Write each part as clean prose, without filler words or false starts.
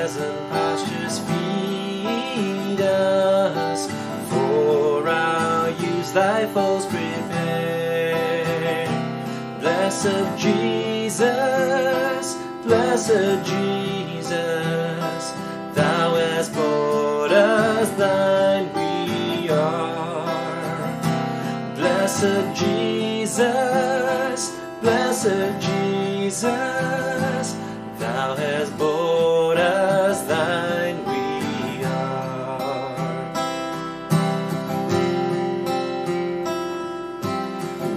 pleasant pastures feed us, for our use thy foes prepare. Blessed Jesus, thou hast bought us, thine we are. Blessed Jesus, thou hast bought us, thine we are.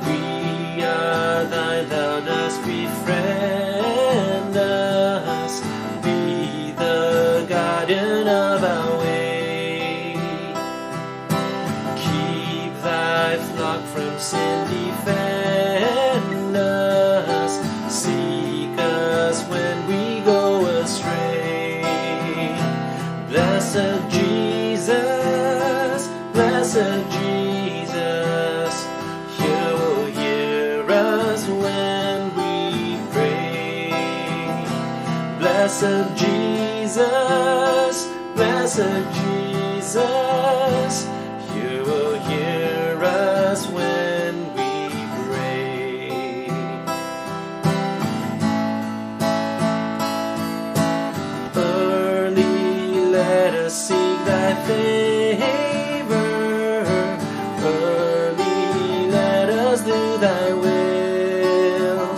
We are thine, thou dost befriend us, be the guardian of our way. Keep thy flock from sin, defend us, seek us when we go astray. Blessed Jesus, you will hear us when we pray. Blessed Jesus, you will hear us when we pray. Early let us seek thy favor, early let us do thy will.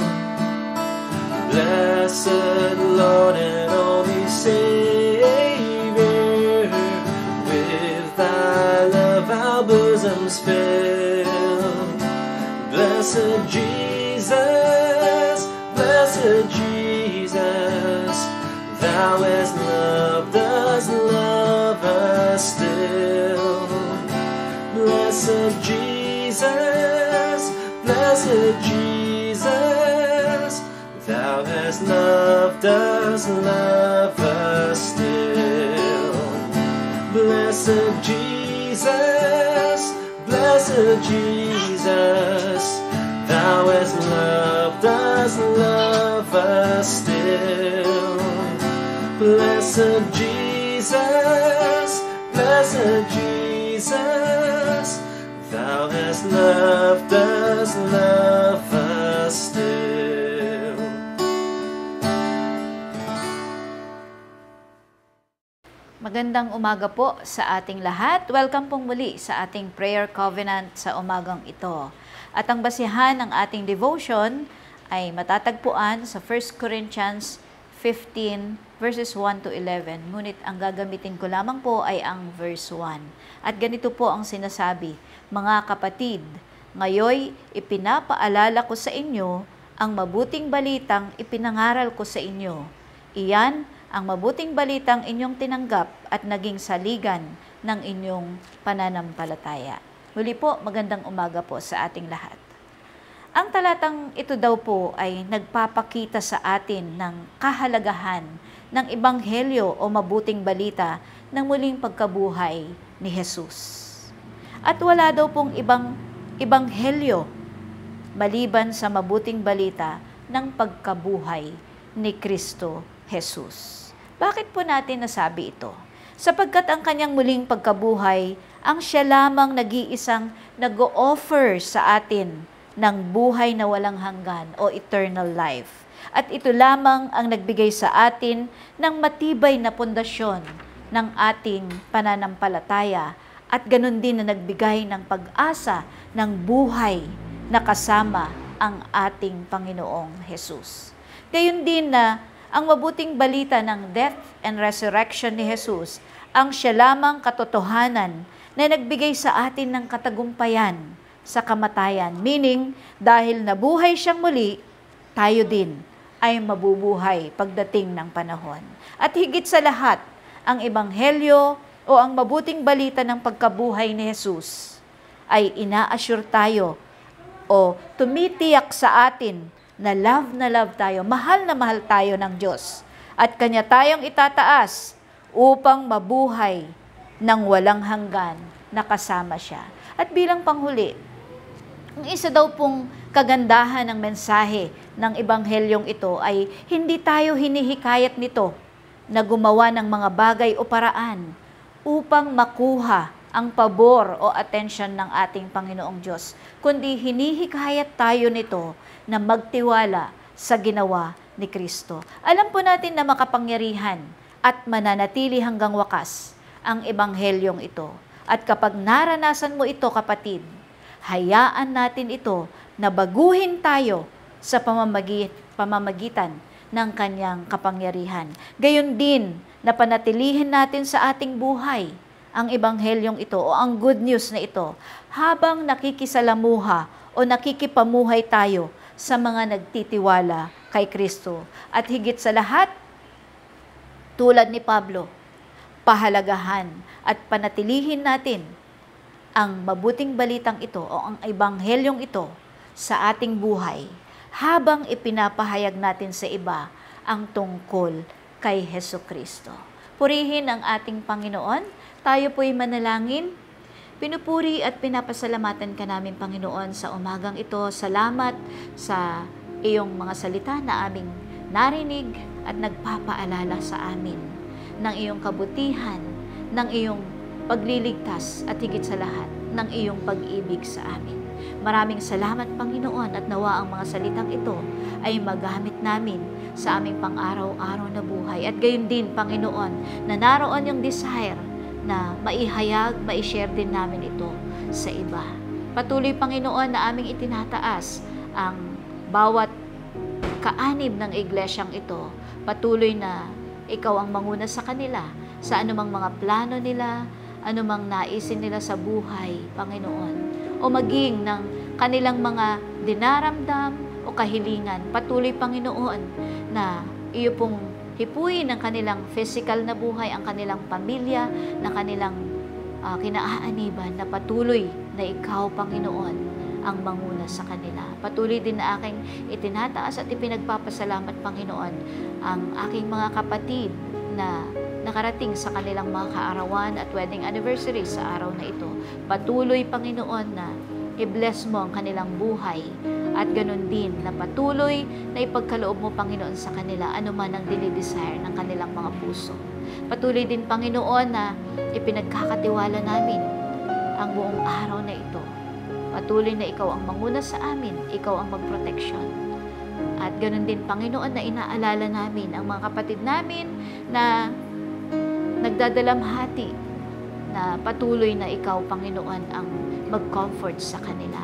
Blessed Lord and only Savior, with thy love our bosoms fill. Blessed Jesus, thou hast loved us, love us still. Blessed Jesus, thou hast loved us, love us still. Blessed Jesus, thou hast loved us, love us still. Blessed Jesus, thou hast loved us, love us still. Magandang umaga po sa ating lahat. Welcome pong muli sa ating prayer covenant sa umagang ito. At ang basihan ng ating devotion ay matatagpuan sa 1 Corinthians 15 verses 1 to 11. Ngunit ang gagamitin ko lamang po ay ang verse 1. At ganito po ang sinasabi, mga kapatid, ngayoy ipinapaalala ko sa inyo ang mabuting balitang ipinangaral ko sa inyo. Iyan ang mabuting balitang inyong tinanggap at naging saligan ng inyong pananampalataya. Muli po, magandang umaga po sa ating lahat. Ang talatang ito daw po ay nagpapakita sa atin ng kahalagahan ng ebanghelyo o mabuting balita ng muling pagkabuhay ni Jesus. At wala daw pong ibang ebanghelyo maliban sa mabuting balita ng pagkabuhay ni Kristo Jesus. Bakit po natin nasabi ito? Sapagkat ang kanyang muling pagkabuhay, ang siya lamang nag-iisang nag-o-offer sa atin ng buhay na walang hanggan o eternal life. At ito lamang ang nagbigay sa atin ng matibay na pundasyon ng ating pananampalataya at ganun din na nagbigay ng pag-asa ng buhay na kasama ang ating Panginoong Jesus. Gayon din na ang mabuting balita ng death and resurrection ni Jesus ang siya lamang katotohanan na nagbigay sa atin ng katagumpayan sa kamatayan. Meaning, dahil nabuhay siyang muli, tayo din ay mabubuhay pagdating ng panahon. At higit sa lahat, ang ebanghelyo o ang mabuting balita ng pagkabuhay ni Jesus ay ina-assure tayo o tumitiyak sa atin na love tayo, mahal na mahal tayo ng Diyos. At Kanya tayong itataas upang mabuhay ng walang hanggan na kasama siya. At bilang panghuli, ang isa daw pong kagandahan ng mensahe ng ebanghelyong ito ay hindi tayo hinihikayat nito na gumawa ng mga bagay o paraan upang makuha ang pabor o atensyon ng ating Panginoong Diyos, kundi hinihikayat tayo nito na magtiwala sa ginawa ni Kristo. Alam po natin na makapangyarihan at mananatili hanggang wakas ang ebanghelyong ito. At kapag naranasan mo ito, kapatid, hayaan natin ito na baguhin tayo sa pamamagitan ng kanyang kapangyarihan. Gayon din na panatilihin natin sa ating buhay ang ebanghelyong ito o ang good news na ito habang nakikisalamuha o nakikipamuhay tayo sa mga nagtitiwala kay Kristo. At higit sa lahat, tulad ni Pablo, pahalagahan at panatilihin natin ang mabuting balitang ito o ang ebanghelyong ito sa ating buhay habang ipinapahayag natin sa iba ang tungkol kay Hesukristo. Purihin ang ating Panginoon. Tayo po'y manalangin. Pinupuri at pinapasalamatan ka namin, Panginoon, sa umagang ito. Salamat sa iyong mga salita na aming narinig at nagpapaalala sa amin ng iyong kabutihan, ng iyong pagliligtas at higit sa lahat ng iyong pag-ibig sa amin. Maraming salamat, Panginoon, at nawa ang mga salitang ito ay magamit namin sa aming pang-araw-araw na buhay. At gayon din, Panginoon, na naroon yung desire na maihayag, maishare din namin ito sa iba. Patuloy, Panginoon, na aming itinataas ang bawat kaanib ng iglesyang ito. Patuloy na ikaw ang manguna sa kanila, sa anumang mga plano nila, anumang naisin nila sa buhay, Panginoon, o maging ng kanilang mga dinaramdam o kahilingan. Patuloy, Panginoon, na iyo pong hipuin ang kanilang physical na buhay, ang kanilang pamilya, na kanilang kinaaaniban, na patuloy na ikaw, Panginoon, ang manguna sa kanila. Patuloy din na aking itinataas at ipinagpapasalamat, Panginoon, ang aking mga kapatid na nakarating sa kanilang mga kaarawan at wedding anniversary sa araw na ito. Patuloy, Panginoon, na i-bless mo ang kanilang buhay at ganun din na patuloy na ipagkaloob mo, Panginoon, sa kanila anuman ang dinidesire ng kanilang mga puso. Patuloy din, Panginoon, na ipinagkakatiwala namin ang buong araw na ito. Patuloy na ikaw ang manguna sa amin, ikaw ang magproteksyon. At ganun din, Panginoon, na inaalala namin ang mga kapatid namin na nagdadalamhati, na patuloy na ikaw, Panginoon, ang mag-comfort sa kanila.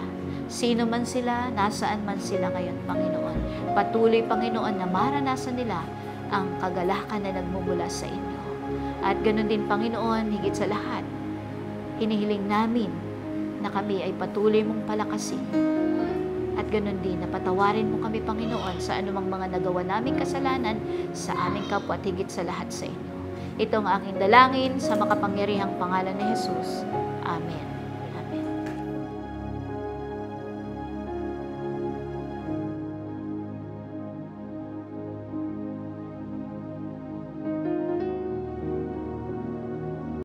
Sino man sila, nasaan man sila ngayon, Panginoon. Patuloy, Panginoon, na maranasan nila ang kagalakan na nagmumula sa inyo. At ganun din, Panginoon, higit sa lahat, hinihiling namin na kami ay patuloy mong palakasin. At ganun din, napatawarin mo kami, Panginoon, sa anumang mga nagawa naming kasalanan sa aming kapwa at higit sa lahat sa inyo. Ito ang aking dalangin sa makapangyarihang pangalan ni Jesus. Amen.